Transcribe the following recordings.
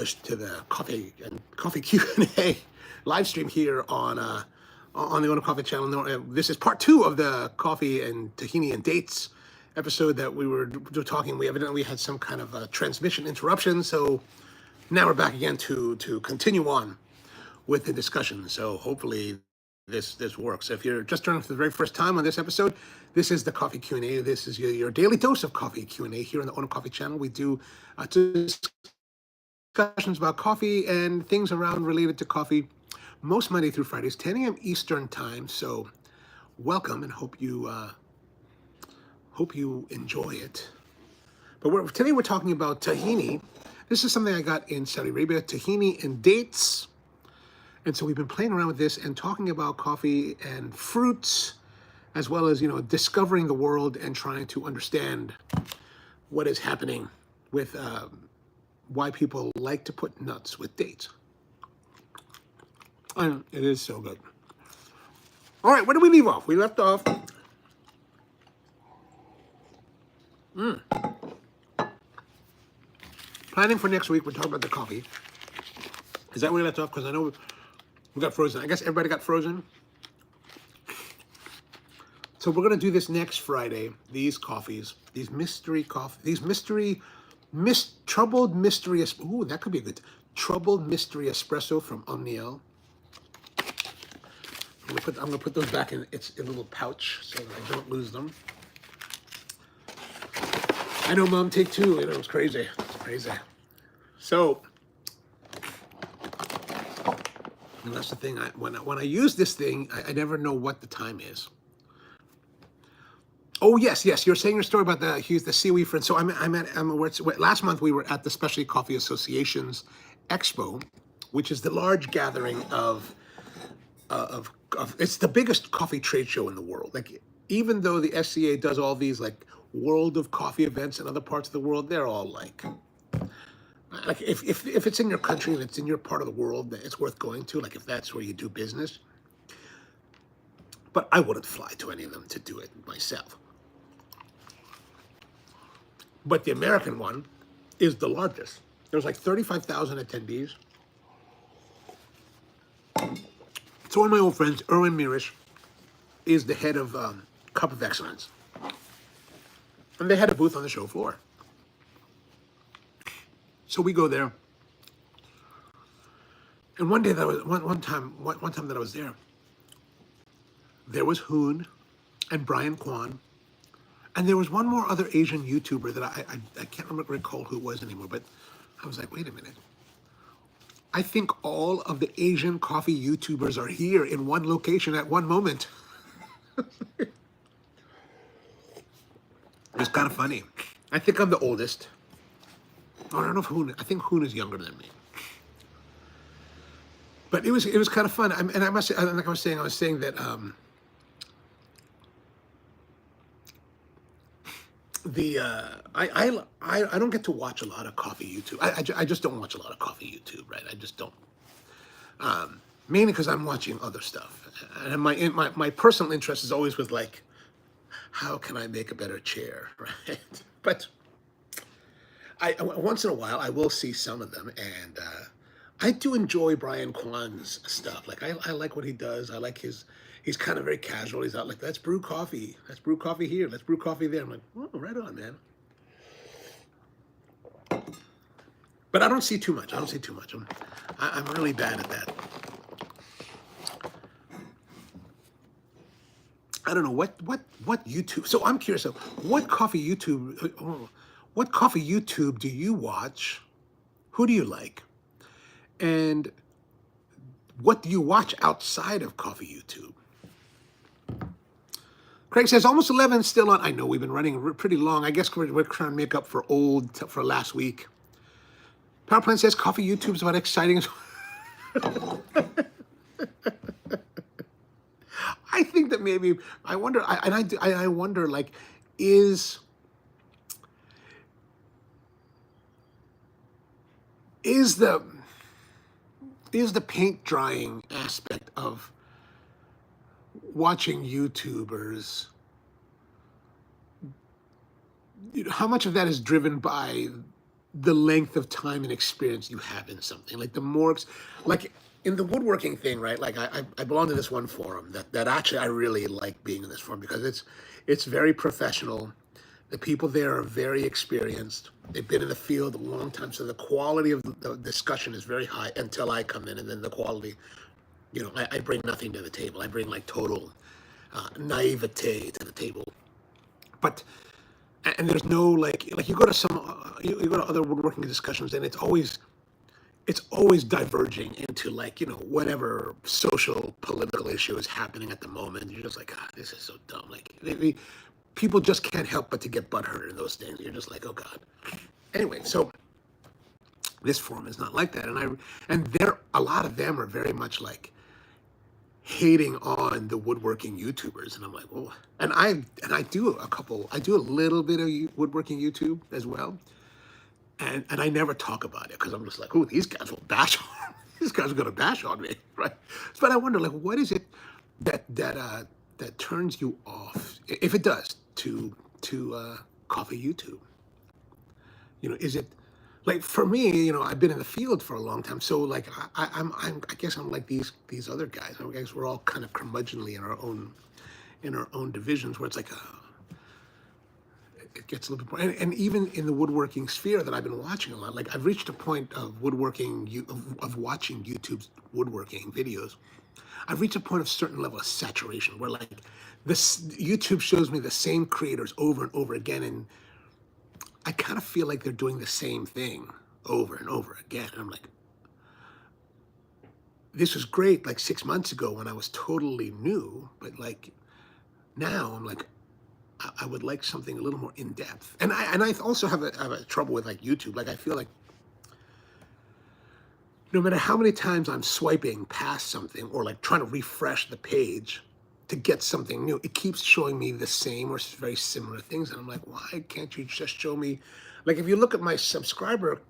to the coffee Q&A live stream here on the Onocoffee channel. This is part 2 of the coffee and tahini and dates episode that we were talking. We evidently had some kind of a transmission interruption, so now we're back again to continue on with the discussion. So hopefully this works. If you're just turning for the very first time on this episode, this is the coffee Q&A. This is your daily dose of coffee Q&A here on the Onocoffee channel. We do discussions about coffee and things around related to coffee most Monday through Fridays, 10 a.m. Eastern time. So welcome, and hope you enjoy it. But today we're talking about tahini. This is something I got in Saudi Arabia, tahini and dates. And so we've been playing around with this and talking about coffee and fruits, as well as, discovering the world and trying to understand what is happening with why people like to put nuts with dates. And it is so good. All right, where did we leave off? We left off. Planning for next week, we're talking about the coffee. Is that where we left off? Because I know we got frozen. I guess everybody got frozen. So we're going to do this next Friday. These coffees, these mystery coffee, troubled mystery. Ooh, that could be good. Troubled mystery espresso from Omniel. I'm gonna put those back in a little pouch so that I don't lose them. I know, Mom, take two. It was crazy. It's crazy. So, and that's the thing. When I use this thing, I never know what the time is. Oh yes. You're saying your story about the seaweed friend. So last month we were at the Specialty Coffee Association's Expo, which is the large gathering of it's the biggest coffee trade show in the world. Like, even though the SCA does all these like World of Coffee events in other parts of the world, they're all like if it's in your country and it's in your part of the world, it's worth going to. Like, if that's where you do business. But I wouldn't fly to any of them to do it myself. But the American one is the largest. There's like 35,000 attendees. So one of my old friends, Erwin Mirisch, is the head of Cup of Excellence. And they had a booth on the show floor. So we go there. And one day one time that I was there was Hoon and Brian Kwan. And there was one more other Asian YouTuber that I can't recall who it was anymore, but I was like, wait a minute. I think all of the Asian coffee YouTubers are here in one location at one moment. It's kind of funny. I think I'm the oldest. I don't know if Hoon, I think Hoon is younger than me. But it was kind of fun. And I must say, like I was saying that I don't get to watch a lot of coffee YouTube. I just don't watch a lot of coffee YouTube, right? I just don't. Mainly because I'm watching other stuff, and my personal interest is always with, like, how can I make a better chair, right? But once in a while I will see some of them, and I do enjoy Brian Kwan's stuff. Like, I like what he does. I like he's kind of very casual. He's out like, let's brew coffee. Let's brew coffee here. Let's brew coffee there. I'm like, oh, right on, man. But I don't see too much. I'm really bad at that. I don't know what YouTube. So I'm curious. So what coffee YouTube do you watch? Who do you like? And what do you watch outside of coffee YouTube? Craig says, almost 11, still on. I know we've been running pretty long. I guess we're trying to make up for last week. Power Plant says, coffee YouTube's about exciting. I think that maybe, I wonder, I wonder, like, is the paint drying aspect of watching YouTubers, how much of that is driven by the length of time and experience you have in something. Like the more, like in the woodworking thing, right? Like I belong to this one forum that actually I really like being in this forum because it's very professional. The people there are very experienced. They've been in the field a long time, so the quality of the discussion is very high until I come in, and then the quality, I bring nothing to the table. I bring like total naivete to the table. But and there's no like you go to some you go to other woodworking discussions, and it's always diverging into like whatever social political issue is happening at the moment. You're just like, God, this is so dumb. Like people just can't help but to get butthurt in those things. You're just like, oh God. Anyway, so this forum is not like that, and there a lot of them are very much like hating on the woodworking YouTubers, and I'm like, well, and I do a little bit of woodworking YouTube as well, and I never talk about it because I'm just like, oh, these guys will bash on these guys are gonna bash on me, right? But I wonder, like, what is it that turns you off, if it does, to coffee YouTube? Is it like for me? I've been in the field for a long time, so like I guess I'm like these other guys. I guess we're all kind of curmudgeonly in our own divisions, where it's like it gets a little bit more. And even in the woodworking sphere that I've been watching a lot, like I've reached a point of of watching YouTube's woodworking videos. I've reached a point of certain level of saturation where like this YouTube shows me the same creators over and over again, and I kind of feel like they're doing the same thing over and over again. And I'm like, this was great like 6 months ago when I was totally new, but like now I'm like, I would like something a little more in depth. And I also have a trouble with like YouTube. Like I feel like no matter how many times I'm swiping past something or like trying to refresh the page to get something new, it keeps showing me the same or very similar things. And I'm like, why can't you just show me, like if you look at my subscriber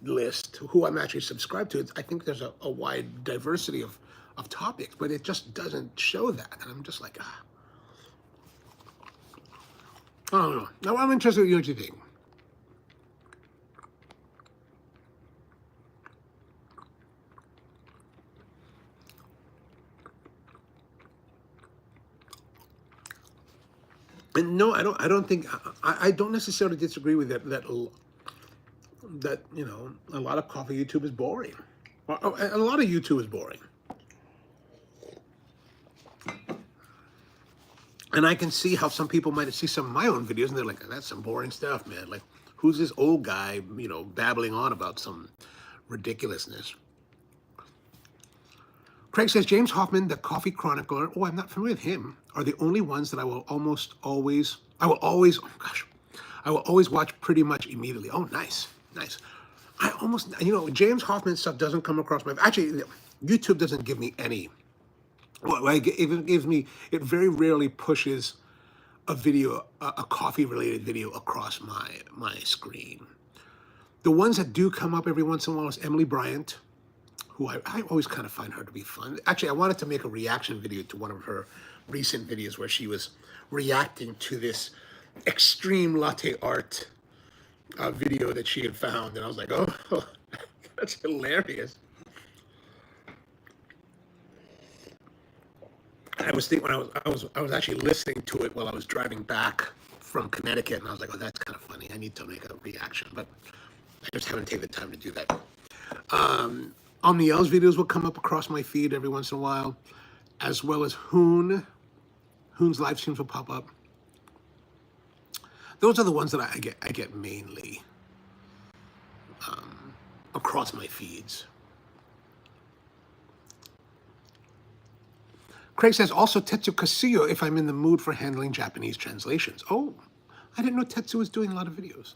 list, who I'm actually subscribed to, I think there's a wide diversity of topics, but it just doesn't show that. And I'm just like, I don't know. Now I'm interested in what you think. And no, I don't think I don't necessarily disagree with that a lot of coffee YouTube is boring. A lot of YouTube is boring. And I can see how some people might see some of my own videos and they're like, that's some boring stuff, man. Like, who's this old guy, babbling on about some ridiculousness? Craig says, James Hoffman, the coffee chronicler, I'm not familiar with him, are the only ones that I will always watch pretty much immediately. Oh, nice. I almost, James Hoffman stuff doesn't come across actually, YouTube doesn't give me any. Well, it gives me, it very rarely pushes a video, a coffee-related video across my screen. The ones that do come up every once in a while is Emily Bryant, who I always kind of find her to be fun. Actually, I wanted to make a reaction video to one of her recent videos where she was reacting to this extreme latte art video that she had found, and I was like, oh, that's hilarious. I was thinking when I was actually listening to it while I was driving back from Connecticut, and I was like, oh, that's kind of funny. I need to make a reaction, but I just haven't taken the time to do that. Omniel's videos will come up across my feed every once in a while, as well as Hoon's live streams will pop up. Those are the ones that I get mainly across my feeds. Craig says, also Tetsu Kasuyo if I'm in the mood for handling Japanese translations. Oh, I didn't know Tetsu was doing a lot of videos.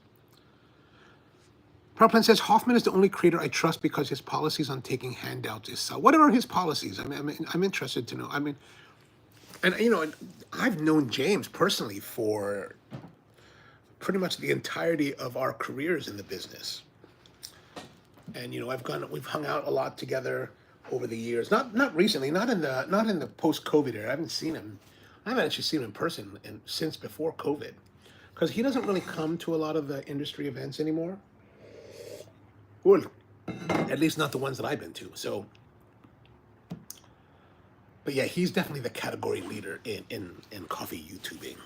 Proplan says, Hoffman is the only creator I trust because his policies on taking handouts is so. What are his policies? I'm interested to know. And I've known James personally for pretty much the entirety of our careers in the business. And we've hung out a lot together over the years. Not recently, not in the post-COVID era. I haven't actually seen him in person since before COVID, because he doesn't really come to a lot of the industry events anymore. Well, at least not the ones that I've been to. So, but yeah, he's definitely the category leader in coffee YouTubing.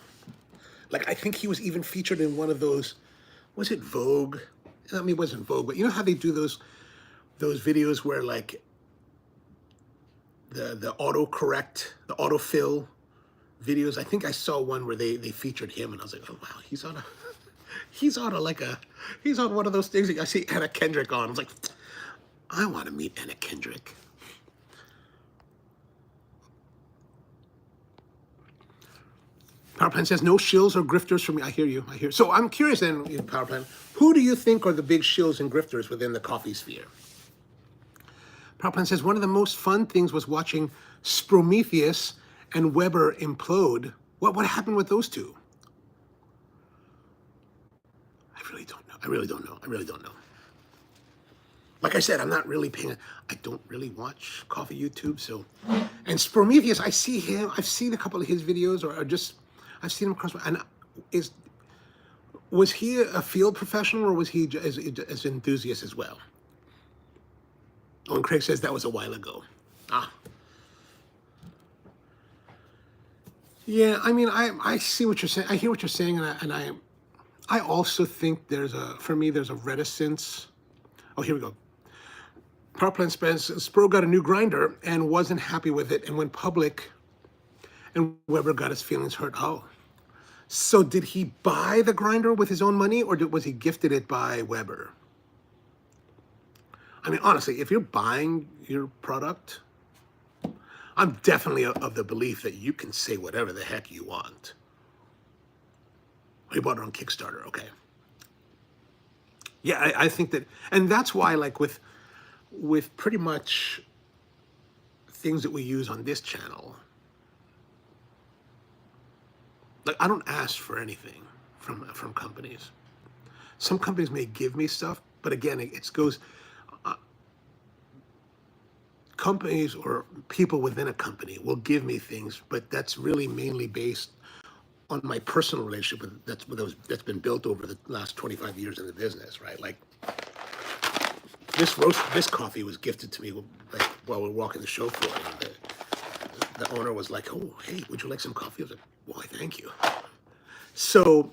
Like, I think he was even featured in one of those, was it Vogue? I mean, it wasn't Vogue, but you know how they do those videos where like the autocorrect, the autofill videos. I think I saw one where they featured him, and I was like, oh wow, he's on one of those things. I see Anna Kendrick on. I was like, I want to meet Anna Kendrick. PowerPlan says no shills or grifters for me. I hear you. I hear. So I'm curious then, PowerPlan, who do you think are the big shills and grifters within the coffee sphere? PowerPlan says one of the most fun things was watching Prometheus and Weber implode. What happened with those two? I really don't know. I really don't know. I really don't know. Like I said, I'm not really paying. I don't really watch coffee YouTube. So, and Prometheus, I see him. I've seen a couple of his videos, or just I've seen him across. And was he a field professional, or was he as enthusiast as well? Oh, and Craig says that was a while ago. Ah. Yeah, I mean, I see what you're saying. I hear what you're saying, and I also think for me there's a reticence. Oh, here we go. Powerplant Spence, Spro got a new grinder and wasn't happy with it and went public, and Weber got his feelings hurt. Oh, so did he buy the grinder with his own money, or was he gifted it by Weber? I mean, honestly, if you're buying your product, I'm definitely of the belief that you can say whatever the heck you want. You bought it on Kickstarter, okay. Yeah, I think that, and that's why, like with pretty much things that we use on this channel, like I don't ask for anything from companies. Some companies may give me stuff, but again, it goes, companies or people within a company will give me things, but that's really mainly based on my personal relationship that's been built over the last 25 years in the business, right? Like this coffee was gifted to me like while we were walking the show floor. And the owner was like, "Oh, hey, would you like some coffee?" I was like, "Why, thank you." So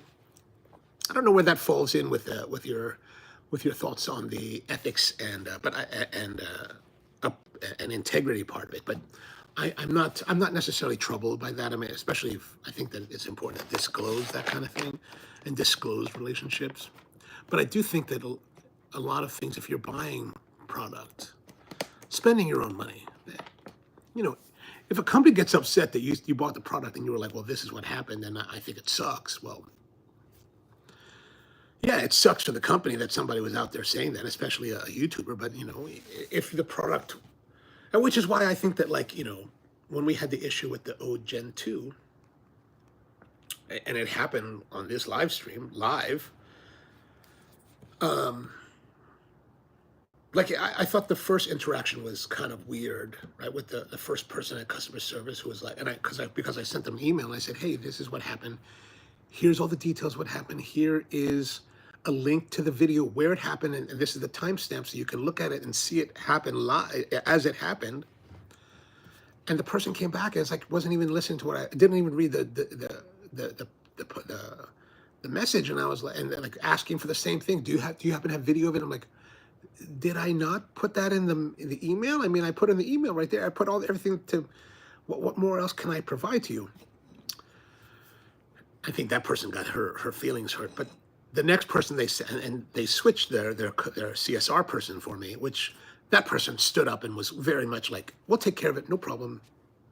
I don't know where that falls in with your thoughts on the ethics and integrity part of it, but I'm not necessarily troubled by that. I mean, especially if I think that it's important to disclose that kind of thing and disclose relationships. But I do think that a lot of things, if you're buying product, spending your own money, you know, if a company gets upset that you bought the product and you were like, well, this is what happened, and I think it sucks. Well, yeah, it sucks for the company that somebody was out there saying that, especially a YouTuber. But you know, if the product, and which is why I think that, like, you know, when we had the issue with the Ode Gen 2, and it happened on this live stream, like I thought the first interaction was kind of weird, right? With the first person at customer service who was like, and because I sent them an email and I said, hey, this is what happened. Here's all the details what happened. Here is a link to the video where it happened, and this is the timestamp so you can look at it and see it happen live as it happened. And the person came back and it's like wasn't even listening to what I didn't even read the message, and I was like, and like asking for the same thing. Do you happen to have video of it? I'm like, did I not put that in the email? I mean, I put in the email right there. I put everything to. What more else can I provide to you? I think that person got her feelings hurt, but the next person they switched their CSR person for me, which that person stood up and was very much like, we'll take care of it, no problem,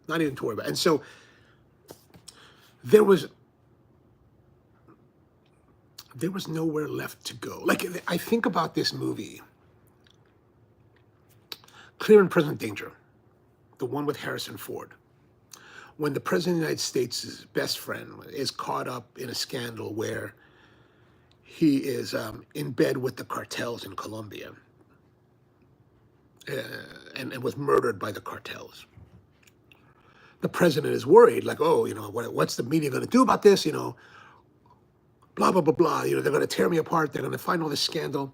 not even to worry about it. And so there was nowhere left to go. Like, I think about this movie, Clear and Present Danger, the one with Harrison Ford, when the President of the United States' best friend is caught up in a scandal where he is in bed with the cartels in Colombia and was murdered by the cartels. The president is worried, like, oh, you know, what's the media going to do about this? You know, blah, blah, blah, blah. You know, they're going to tear me apart. They're going to find all this scandal.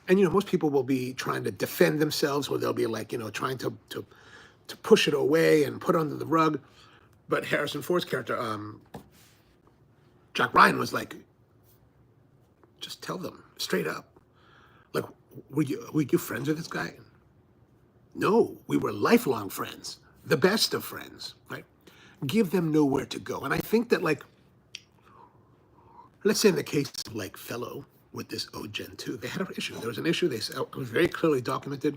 And most people will be trying to defend themselves, or they'll be like, trying to push it away and put it under the rug. But Harrison Ford's character, Jack Ryan, was like, just tell them straight up. Like, were you friends with this guy? No, we were lifelong friends, the best of friends, right? Give them nowhere to go. And I think that, like, let's say in the case of like Fellow with this Gen 2, they had an issue. There was an issue. It was very clearly documented.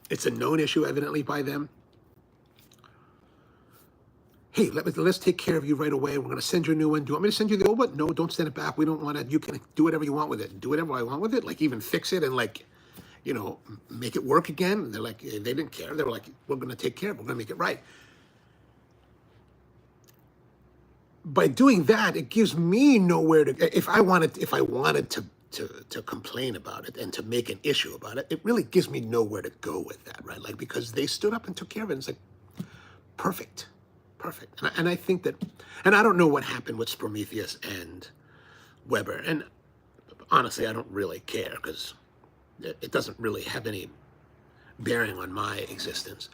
It's a known issue, evidently, by them. Hey, let's take care of you right away. We're going to send you a new one. Do you want me to send you the old one? No, don't send it back. We don't want it. You can do whatever you want with it. Do whatever I want with it. Like, even fix it and, like, make it work again. And they're like, they didn't care. They were like, we're going to take care of it. We're going to make it right. By doing that, it gives me nowhere to. If I wanted to complain about it and to make an issue about it, it really gives me nowhere to go with that, right? Like, because they stood up and took care of it. And it's like, perfect. And I think that, and I don't know what happened with Prometheus and Weber. And honestly, I don't really care, because it doesn't really have any bearing on my existence.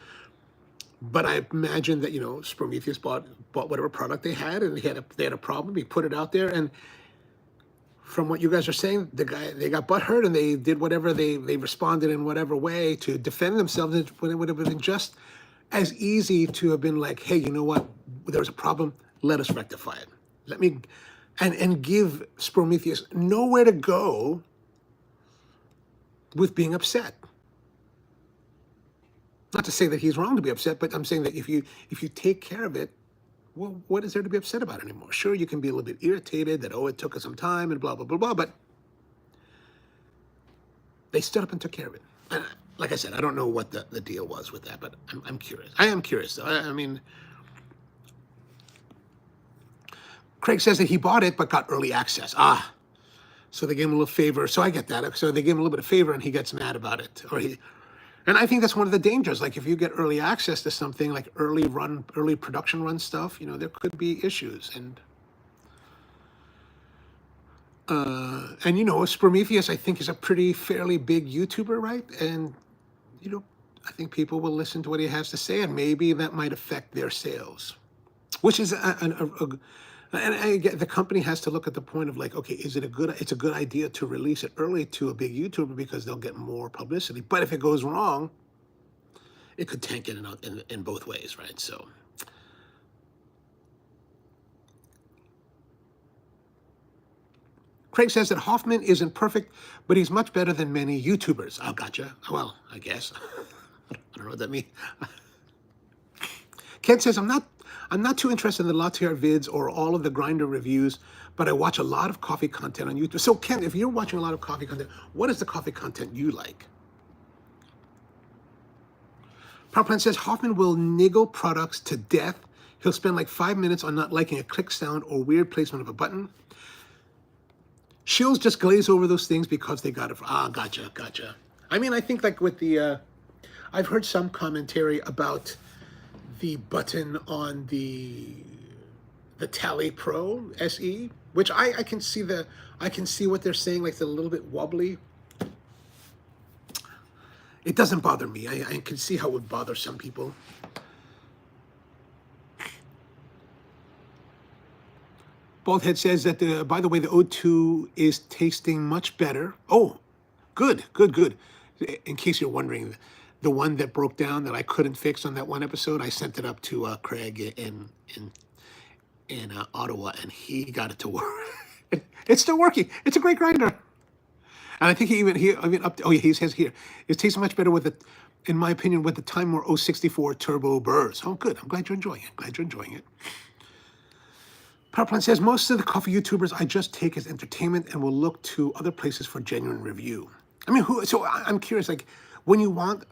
But I imagine that, Prometheus bought whatever product they had, and they had a problem. He put it out there, and from what you guys are saying, they got butthurt, and they did whatever, they responded in whatever way to defend themselves, when it would have been just as easy to have been like, hey, you know what? There's a problem. Let us rectify it. Let me, and give Prometheus nowhere to go with being upset. Not to say that he's wrong to be upset, but I'm saying that if you take care of it, well, what is there to be upset about anymore? Sure, you can be a little bit irritated that, it took us some time and blah, blah, blah, blah, but they stood up and took care of it. And like I said, I don't know what the deal was with that, but I'm curious. I am curious, though. I mean, Craig says that he bought it but got early access. So they gave him a little favor. So I get that. So they gave him a little bit of favor, and he gets mad about it. And I think that's one of the dangers. Like, if you get early access to something, like early production run stuff, there could be issues. And Prometheus, I think, is a pretty fairly big YouTuber, right? And, I think people will listen to what he has to say, and maybe that might affect their sales, which is and I get the company has to look at the point of, like, okay, it's a good idea to release it early to a big YouTuber because they'll get more publicity. But if it goes wrong, it could tank it in both ways, right? So. Craig says that Hoffman isn't perfect, but he's much better than many YouTubers. Oh, gotcha. Well, I guess. I don't know what that means. Ken says, I'm not too interested in the latte art vids or all of the grinder reviews, but I watch a lot of coffee content on YouTube. So, Ken, if you're watching a lot of coffee content, what is the coffee content you like? PowerPlan says Hoffman will niggle products to death. He'll spend like 5 minutes on not liking a click sound or weird placement of a button. Shills just glaze over those things because they got it. Gotcha. I mean, I think, like, with the, I've heard some commentary about the button on the Tally Pro SE, which I can see what they're saying, like, it's a little bit wobbly. It doesn't bother me. I can see how it would bother some people. Baldhead says that, by the way, the O2 is tasting much better. Oh, good. In case you're wondering, the one that broke down that I couldn't fix on that one episode, I sent it up to Craig in Ottawa, and he got it to work. It's still working. It's a great grinder. And I think he says here, it tastes much better in my opinion, with the Time War 064 turbo burrs. Oh, good. I'm glad you're enjoying it. PowerPlan says, most of the coffee YouTubers I just take as entertainment and will look to other places for genuine review. I mean, so I'm curious, like, when you want,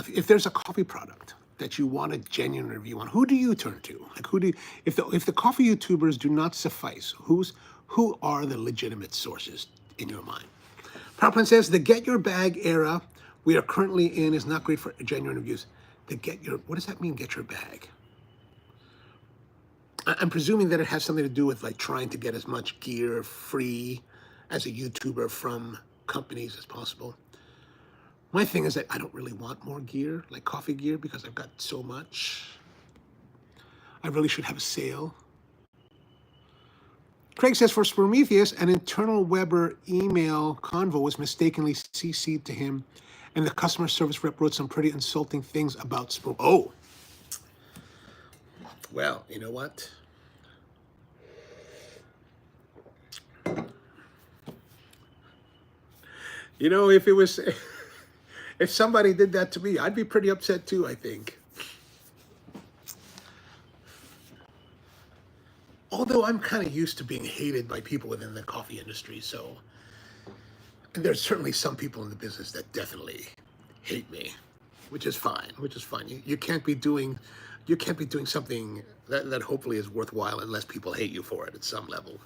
if there's a coffee product that you want a genuine review on, who do you turn to? Like, if the coffee YouTubers do not suffice, who are the legitimate sources in your mind? PowerPlan says, the get your bag era we are currently in is not great for genuine reviews. What does that mean, get your bag? I'm presuming that it has something to do with, like, trying to get as much gear free as a YouTuber from companies as possible. My thing is that I don't really want more gear, like coffee gear, because I've got so much. I really should have a sale. Craig says, for Prometheus, an internal Weber email convo was mistakenly CC'd to him, and the customer service rep wrote some pretty insulting things about Spur. Oh, well, you know what? You know, if it was, if somebody did that to me, I'd be pretty upset too, I think. Although I'm kind of used to being hated by people within the coffee industry, so and there's certainly some people in the business that definitely hate me, which is fine. You can't be doing something that hopefully is worthwhile unless people hate you for it at some level.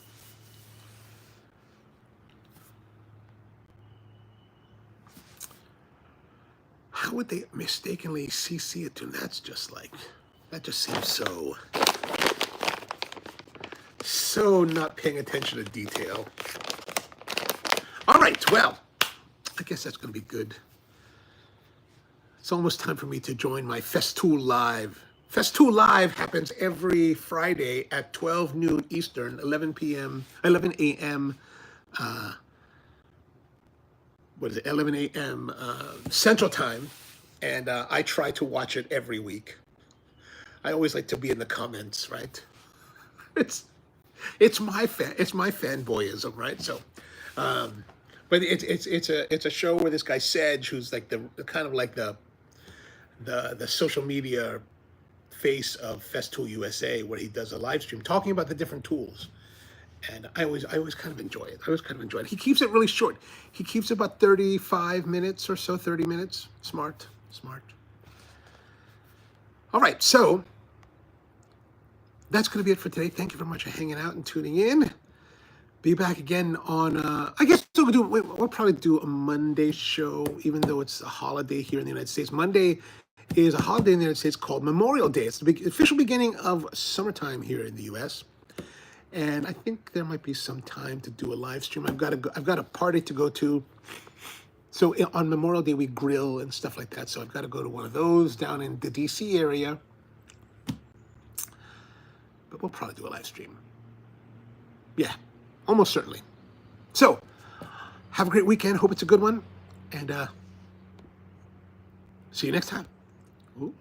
How would they mistakenly CC it to him? That just seems so not paying attention to detail. All right, well, I guess that's going to be good. It's almost time for me to join my Festool Live. Festool Live happens every Friday at 12 noon Eastern, 11 a.m. 11 a.m. Central Time, and I try to watch it every week. I always like to be in the comments, right? It's my fanboyism, right? So, but it's a show where this guy Sedge, who's like the kind of like the social media face of Festool USA, where he does a live stream talking about the different tools. And I always kind of enjoy it. He keeps it really short. He keeps it about 35 minutes or so, 30 minutes. Smart. All right, so that's going to be it for today. Thank you very much for hanging out and tuning in. Be back again on, I guess we'll probably do a Monday show, even though it's a holiday here in the United States. Monday is a holiday in the United States called Memorial Day. It's the official beginning of summertime here in the U.S., and I think there might be some time to do a live stream. I've got a party to go to. So on Memorial Day, we grill and stuff like that. So I've got to go to one of those down in the DC area. But we'll probably do a live stream. Yeah, almost certainly. So have a great weekend. Hope it's a good one. And see you next time. Ooh.